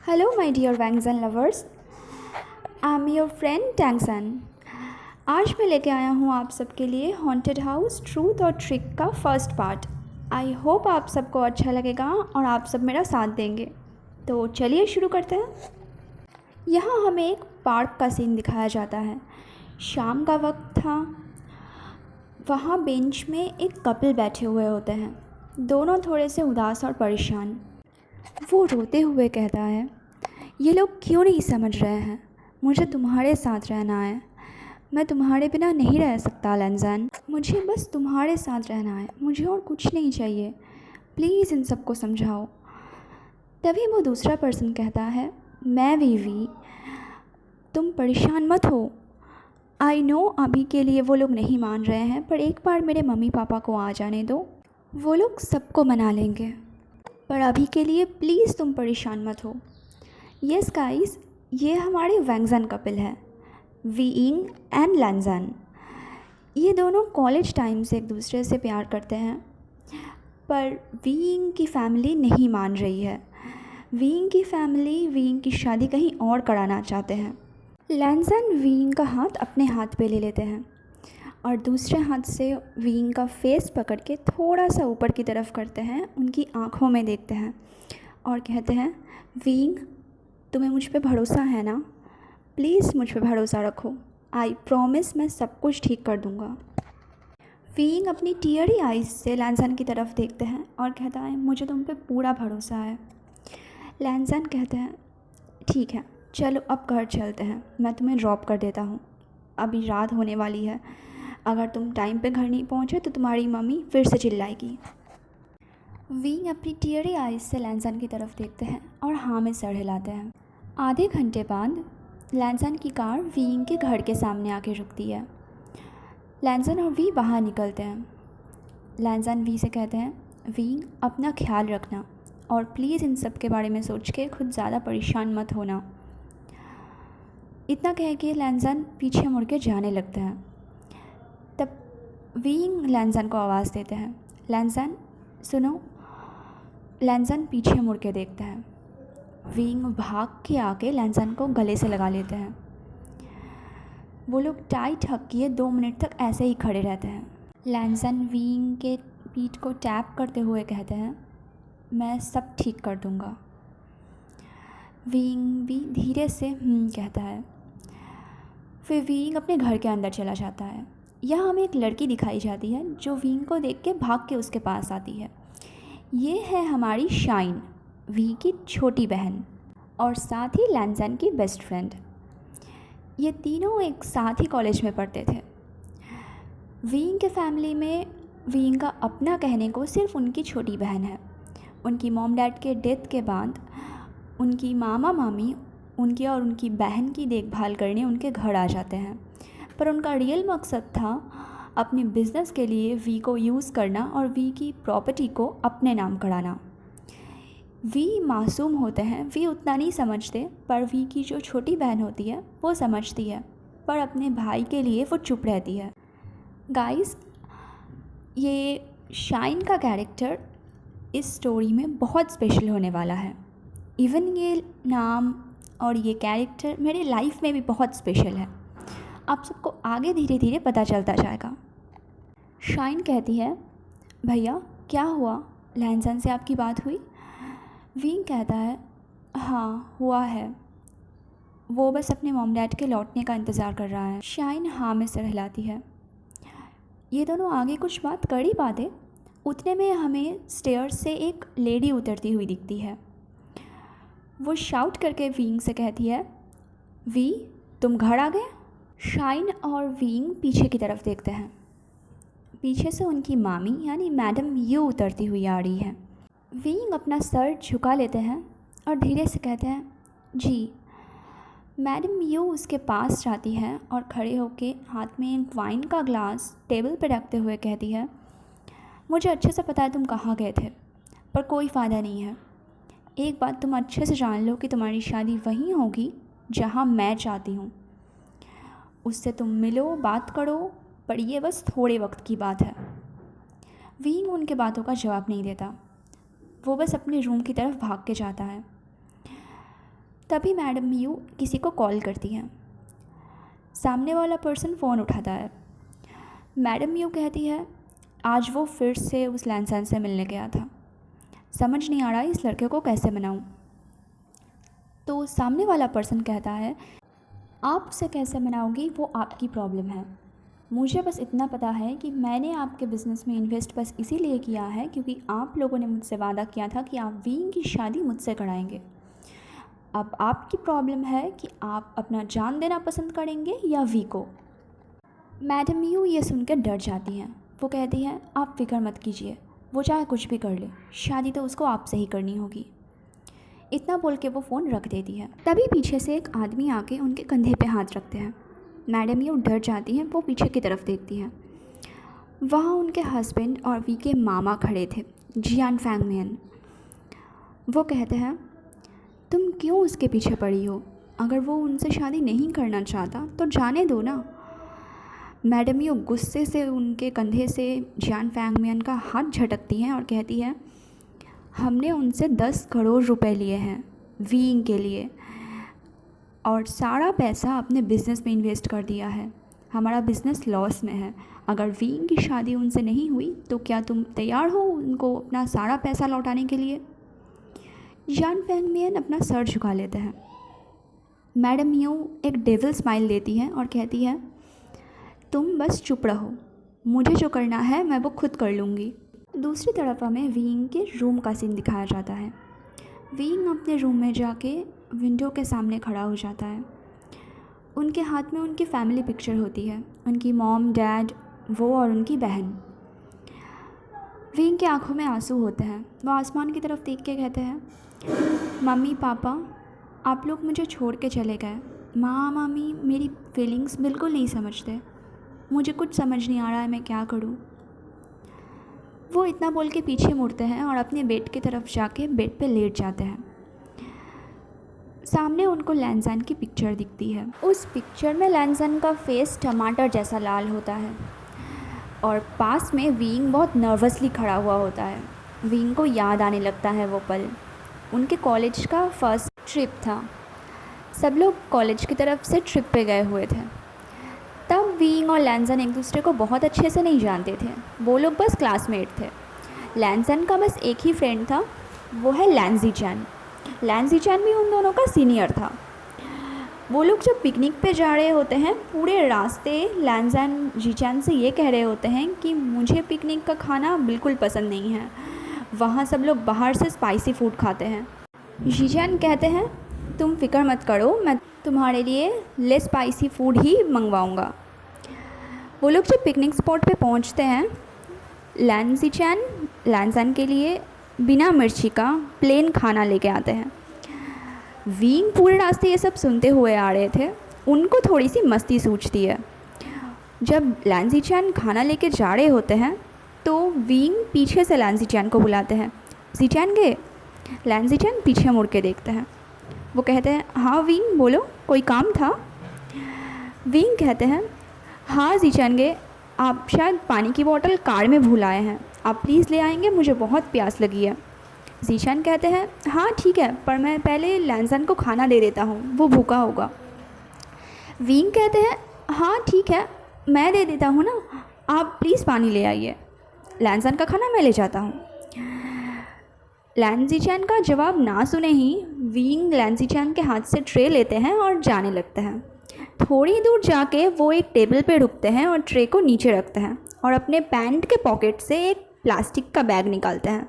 Hello, my dear Wangzan lovers. I'm your friend Tangsan. आज मैं लेके आया हूँ आप सबके लिए हॉन्टेड हाउस ट्रूथ और ट्रिक का फर्स्ट पार्ट। आई होप आप सबको अच्छा लगेगा और आप सब मेरा साथ देंगे। तो चलिए शुरू करते हैं। यहाँ हमें एक पार्क का सीन दिखाया जाता है। शाम का वक्त था। वहाँ बेंच में एक कपल बैठे हुए होते हैं। दोनों थोड़े से उदास और परेशान। वो रोते हुए कहता है, ये लोग क्यों नहीं समझ रहे हैं, मुझे तुम्हारे साथ रहना है। मैं तुम्हारे बिना नहीं रह सकता लैंज़न। मुझे बस तुम्हारे साथ रहना है, मुझे और कुछ नहीं चाहिए। प्लीज़ इन सबको समझाओ। तभी वो दूसरा पर्सन कहता है, मैं वीवी, तुम परेशान मत हो। आई नो अभी के लिए वो लोग नहीं मान रहे हैं, पर एक बार मेरे मम्मी पापा को आ जाने दो, वो लोग सबको मना लेंगे। पर अभी के लिए प्लीज़ तुम परेशान मत हो। यस गाइस, ये हमारे वैंगजन कपल है, वीइंग एंड लैंजन। ये दोनों कॉलेज टाइम से एक दूसरे से प्यार करते हैं, पर वीइंग की फ़ैमिली नहीं मान रही है। वीइंग की फ़ैमिली वीइंग की शादी कहीं और कराना चाहते हैं। लैंजन वीइंग का हाथ अपने हाथ पे ले लेते हैं और दूसरे हाथ से वीइंग का फेस पकड़ के थोड़ा सा ऊपर की तरफ करते हैं, उनकी आँखों में देखते हैं और कहते हैं, वीइंग, तुम्हें मुझ पे भरोसा है ना? प्लीज़ मुझ पे भरोसा रखो। आई प्रॉमिस मैं सब कुछ ठीक कर दूँगा। वीइंग अपनी टीयरी आइज़ से लैंजन की तरफ देखते हैं और कहता है, मुझे तुम पे पूरा भरोसा है। लैंजन कहते हैं, ठीक है, चलो अब घर चलते हैं, मैं तुम्हें ड्रॉप कर देता हूँ। अभी रात होने वाली है, अगर तुम टाइम पे घर नहीं पहुँचे तो तुम्हारी मम्मी फिर से चिल्लाएगी। वीइंग अपनी टीयरी आइज़ से लैंजन की तरफ देखते हैं और हाँ में सर हिलाते हैं। आधे घंटे बाद लैंजन की कार वीइंग के घर के सामने आके रुकती है। लैंजन और वी बाहर निकलते हैं। लैंजन वी से कहते हैं, वीइंग अपना ख्याल रखना और प्लीज़ इन सब के बारे में सोच के खुद ज़्यादा परेशान मत होना। इतना कह के लैंजन पीछे मुड़ के जाने लगते हैं। तब वीइंग लैंजन को आवाज़ देते हैं, लैंजन सुनो। लैंजन पीछे मुड़ के देखते हैं। वीइंग भाग के आके लैंजन को गले से लगा लेते हैं। वो लोग टाइट हक किए 2 मिनट तक ऐसे ही खड़े रहते हैं। लैंजन वीइंग के पीठ को टैप करते हुए कहते हैं, मैं सब ठीक कर दूँगा। वीइंग भी धीरे से कहता है। फिर वीइंग अपने घर के अंदर चला जाता है। यहाँ हमें एक लड़की दिखाई जाती है जो वीइंग को देख के भाग के उसके पास आती है। ये है हमारी शाइन, वी की छोटी बहन और साथ ही लैंजन की बेस्ट फ्रेंड। ये तीनों एक साथ ही कॉलेज में पढ़ते थे। वीइंग के फैमिली में वीइंग का अपना कहने को सिर्फ उनकी छोटी बहन है। उनकी मॉम डैड के डेथ के बाद उनकी मामा मामी उनकी और उनकी बहन की देखभाल करने उनके घर आ जाते हैं, पर उनका रियल मकसद था अपने बिज़नेस के लिए वी को यूज़ करना और वी की प्रॉपर्टी को अपने नाम कराना। वी मासूम होते हैं, वी उतना नहीं समझते, पर वी की जो छोटी बहन होती है वो समझती है, पर अपने भाई के लिए वो चुप रहती है। गाइस, ये शाइन का कैरेक्टर इस स्टोरी में बहुत स्पेशल होने वाला है। इवन ये नाम और ये कैरेक्टर मेरे लाइफ में भी बहुत स्पेशल है। आप सबको आगे धीरे धीरे पता चलता जाएगा। शाइन कहती है, भैया क्या हुआ, लैंजन से आपकी बात हुई? वीइंग कहता है, हाँ हुआ है, वो बस अपने मॉम डैड के लौटने का इंतज़ार कर रहा है। शाइन हाँ में सर हिलाती है। ये दोनों आगे कुछ बात कर ही पाते, उतने में हमें स्टेयर्स से एक लेडी उतरती हुई दिखती है। वो शाउट करके वीइंग से कहती है, वी तुम घर आ गए? शाइन और वीइंग पीछे की तरफ देखते हैं। पीछे से उनकी मामी यानी मैडम यू उतरती हुई आ रही है। वीइंग अपना सर झुका लेते हैं और धीरे से कहते हैं, जी। मैडम यू उसके पास जाती है और खड़े होके हाथ में एक वाइन का ग्लास टेबल पर रखते हुए कहती है, मुझे अच्छे से पता है तुम कहाँ गए थे, पर कोई फ़ायदा नहीं है। एक बात तुम अच्छे से जान लो कि तुम्हारी शादी वहीं होगी जहाँ मैं चाहती हूँ। उससे तुम मिलो, बात करो, पर ये बस थोड़े वक्त की बात है। वीइंग उनके बातों का जवाब नहीं देता। वो बस अपने रूम की तरफ भाग के जाता है। तभी मैडम मियू किसी को कॉल करती हैं। सामने वाला पर्सन फ़ोन उठाता है। मैडम मियू कहती है आज वो फिर से उस लैंसन से मिलने गया था, समझ नहीं आ रहा इस लड़के को कैसे मनाऊं। तो सामने वाला पर्सन कहता है आप उसे कैसे मनाओगी वो आपकी प्रॉब्लम है, मुझे बस इतना पता है कि मैंने आपके बिज़नेस में इन्वेस्ट बस इसीलिए किया है क्योंकि आप लोगों ने मुझसे वादा किया था कि आप वीइंग की शादी मुझसे कराएंगे। अब आपकी प्रॉब्लम है कि आप अपना जान देना पसंद करेंगे या वी को। मैडम मियू ये सुनकर डर जाती हैं। वो कहती हैं आप फिक्र मत कीजिए, वो चाहे कुछ भी कर ले, शादी तो उसको आपसे ही करनी होगी। इतना बोल के वो फ़ोन रख देती है। तभी पीछे से एक आदमी आके उनके कंधे पे हाथ रखते हैं। मैडम मियू डर जाती हैं। वो पीछे की तरफ देखती हैं। वहाँ उनके हस्बैंड और वी के मामा खड़े थे, जियान फैंगमियन। वो कहते हैं तुम क्यों उसके पीछे पड़ी हो, अगर वो उनसे शादी नहीं करना चाहता तो जाने दो ना। मैडम मियू गुस्से से उनके कंधे से जियान फैंगमियन का हाथ झटकती हैं और कहती है हमने उनसे 10 करोड़ रुपए लिए हैं वीइंग के लिए और सारा पैसा अपने बिज़नेस में इन्वेस्ट कर दिया है। हमारा बिज़नेस लॉस में है। अगर वीइंग की शादी उनसे नहीं हुई तो क्या तुम तैयार हो उनको अपना सारा पैसा लौटाने के लिए। जियान फैंगमियन अपना सर झुका लेते हैं। मैडम मियू एक डेविल स्माइल देती है और कहती है तुम बस चुप रहो, मुझे जो करना है मैं वो खुद कर लूँगी। दूसरी तरफ हमें वीइंग के रूम का सीन दिखाया जाता है। वीइंग अपने रूम में जाके विंडो के सामने खड़ा हो जाता है। उनके हाथ में उनकी फैमिली पिक्चर होती है, उनकी मॉम, डैड, वो और उनकी बहन। वीइंग की आंखों में आंसू होते हैं। वो आसमान की तरफ देख के कहते हैं मम्मी पापा आप लोग मुझे छोड़ के चले गए। माँ मम्मी मेरी फीलिंग्स बिल्कुल नहीं समझते, मुझे कुछ समझ नहीं आ रहा है मैं क्या करूँ। वो इतना बोल के पीछे मुड़ते हैं और अपने बेड की तरफ जाके बेड पे लेट जाते हैं। सामने उनको लैंसन की पिक्चर दिखती है। उस पिक्चर में लैंसन का फेस टमाटर जैसा लाल होता है और पास में वीइंग बहुत नर्वसली खड़ा हुआ होता है। वीइंग को याद आने लगता है वो पल। उनके कॉलेज का फर्स्ट ट्रिप था। सब लोग कॉलेज की तरफ से ट्रिप पे गए हुए थे। तब वीइंग और लैंसन एक दूसरे को बहुत अच्छे से नहीं जानते थे, वो लोग बस क्लासमेट थे। लैंसन का बस एक ही फ्रेंड था, वो है लैंजी चैन। लैंजी चैन भी उन दोनों का सीनियर था। वो लोग जब पिकनिक पे जा रहे होते हैं पूरे रास्ते लैंसन जीचैन से ये कह रहे होते हैं कि मुझे पिकनिक का खाना बिल्कुल पसंद नहीं है, वहाँ सब लोग बाहर से स्पाइसी फूड खाते हैं। जीचैन कहते हैं तुम फिक्र मत करो, मैं तुम्हारे लिए लेस स्पाइसी फूड ही मंगवाऊँगा। वो लोग जब पिकनिक स्पॉट पे पहुँचते हैं लैंजी चैन लैंसन के लिए बिना मिर्ची का प्लेन खाना लेके आते हैं। वीइंग पूरे रास्ते ये सब सुनते हुए आ रहे थे, उनको थोड़ी सी मस्ती सूझती है। जब लैंजी चैन खाना लेके जा रहे होते हैं तो वीइंग पीछे से लैंजी चैन को बुलाते हैं, जीचैन गए। लैंजी चैन पीछे मुड़ के देखते हैं। वो कहते हैं हाँ वीइंग बोलो, कोई काम था। वीइंग कहते हैं हाँ जीचैन गए, आप शायद पानी की बोतल कार में भूल आए हैं, आप प्लीज़ ले आएंगे, मुझे बहुत प्यास लगी है। जीचैन कहते हैं हाँ ठीक है, पर मैं पहले लैंसन को खाना दे देता हूँ, वो भूखा होगा। वीइंग कहते हैं हाँ ठीक है, मैं दे देता हूँ ना, आप प्लीज़ पानी ले आइए, लैंसन का खाना मैं ले जाता हूँ। लैंजी चैन का जवाब ना सुने ही वीइंग लैंजी चैन के हाथ से ट्रे लेते हैं और जाने लगते हैं। थोड़ी दूर जाके वो एक टेबल पे रुकते हैं और ट्रे को नीचे रखते हैं और अपने पैंट के पॉकेट से एक प्लास्टिक का बैग निकालते हैं।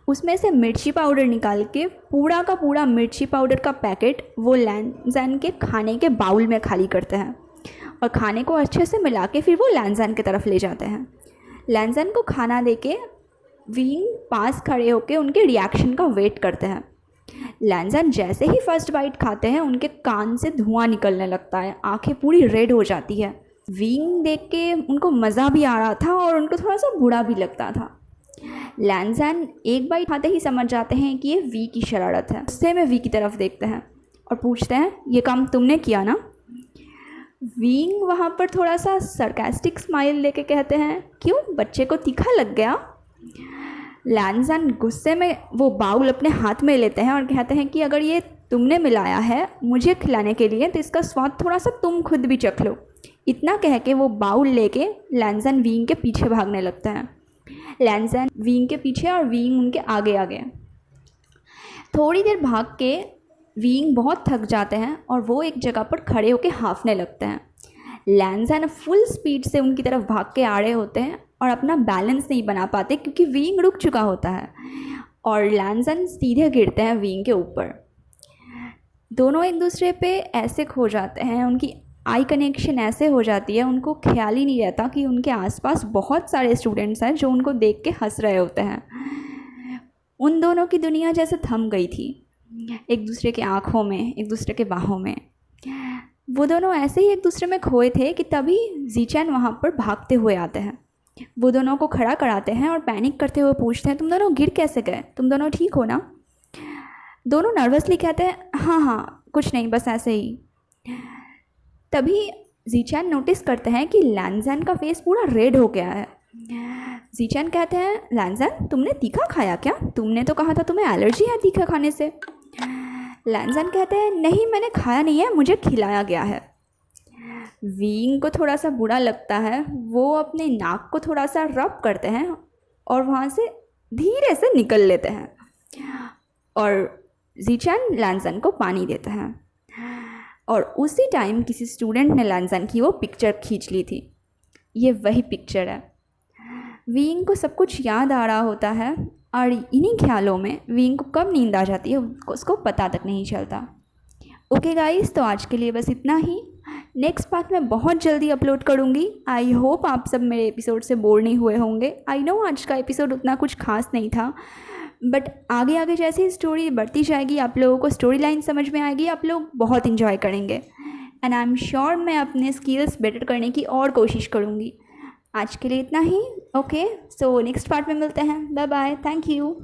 उसमें से मिर्ची पाउडर निकाल के पूरा का पूरा मिर्ची पाउडर का पैकेट वो लैंसन के खाने के बाउल में खाली करते हैं और खाने को अच्छे से मिला के फिर वो लैंसन की तरफ ले जाते हैं। लैंसन को खाना देके वीइंग पास खड़े होकर उनके रिएक्शन का वेट करते हैं। लैंसन जैसे ही फर्स्ट बाइट खाते हैं उनके कान से धुआं निकलने लगता है, आंखें पूरी रेड हो जाती है। वीइंग देख के उनको मज़ा भी आ रहा था और उनको थोड़ा सा बुरा भी लगता था। लैंसन एक बाइट खाते ही समझ जाते हैं कि ये वी की शरारत है। गुस्से में वी की तरफ देखते हैं और पूछते हैं ये काम तुमने किया ना। वीइंग वहाँ पर थोड़ा सा सरकास्टिक स्माइल लेके कहते हैं क्यों, बच्चे को तीखा लग गया। लैंसन गुस्से में वो बाउल अपने हाथ में लेते हैं और कहते हैं कि अगर ये तुमने मिलाया है मुझे खिलाने के लिए, तो इसका स्वाद थोड़ा सा तुम खुद भी चख लो। इतना कह के वो बाउल लेके लैंजन विंग के पीछे भागने लगता है। लैंजन विंग के पीछे और विंग उनके आगे आगे। थोड़ी देर भाग के विंग बहुत थक जाते हैं और वो एक जगह पर खड़े होकर हाँफने लगते हैं। लैंजन फुल स्पीड से उनकी तरफ भाग के आ रहे होते हैं और अपना बैलेंस नहीं बना पाते क्योंकि विंग रुक चुका होता है और लैंजन सीधे गिरते हैं विंग के ऊपर। दोनों एक दूसरे पे ऐसे खो जाते हैं, उनकी आई कनेक्शन ऐसे हो जाती है, उनको ख्याल ही नहीं रहता कि उनके आसपास बहुत सारे स्टूडेंट्स हैं जो उनको देख के हंस रहे होते हैं। उन दोनों की दुनिया जैसे थम गई थी, एक दूसरे के आँखों में, एक दूसरे के बाहों में। वो दोनों ऐसे ही एक दूसरे में खोए थे कि तभी ज़ीचैन वहाँ पर भागते हुए आते हैं। वो दोनों को खड़ा कराते हैं और पैनिक करते हुए पूछते हैं, तुम दोनों गिर कैसे गए, तुम दोनों ठीक हो ना? दोनों नर्वसली कहते हैं, हाँ हाँ कुछ नहीं, बस ऐसे ही। तभी ज़ीचैन नोटिस करते हैं कि लैंजन का फेस पूरा रेड हो गया है। ज़ीचैन कहते हैं, लैंजन तुमने तीखा खाया क्या? तुमने तो कहा था तुम्हें एलर्जी है तीखा खाने से। लैंजन कहते हैं, नहीं मैंने खाया नहीं है, मुझे खिलाया गया है। विंग को थोड़ा सा बुरा लगता है, वो अपने नाक को थोड़ा सा रब करते हैं और वहाँ से धीरे से निकल लेते हैं और ज़ीचैन लैंजन को पानी देते हैं। और उसी टाइम किसी स्टूडेंट ने लैंजन की वो पिक्चर खींच ली थी। ये वही पिक्चर है। विंग को सब कुछ याद आ रहा होता है और इन्हीं ख्यालों में विंग को कब नींद आ जाती है उसको पता तक नहीं चलता। ओके गाइस, तो आज के लिए बस इतना ही। नेक्स्ट पार्ट मैं बहुत जल्दी अपलोड करूँगी। आई होप आप सब मेरे एपिसोड से बोर नहीं हुए होंगे। आई नो आज का एपिसोड उतना कुछ खास नहीं था, बट आगे आगे जैसे ही स्टोरी बढ़ती जाएगी आप लोगों को स्टोरी लाइन समझ में आएगी, आप लोग बहुत इन्जॉय करेंगे एंड आई एम श्योर मैं अपने स्किल्स बेटर करने की और कोशिश करूँगी। आज के लिए इतना ही। ओके, सो नेक्स्ट पार्ट में मिलते हैं। Bye bye, thank you.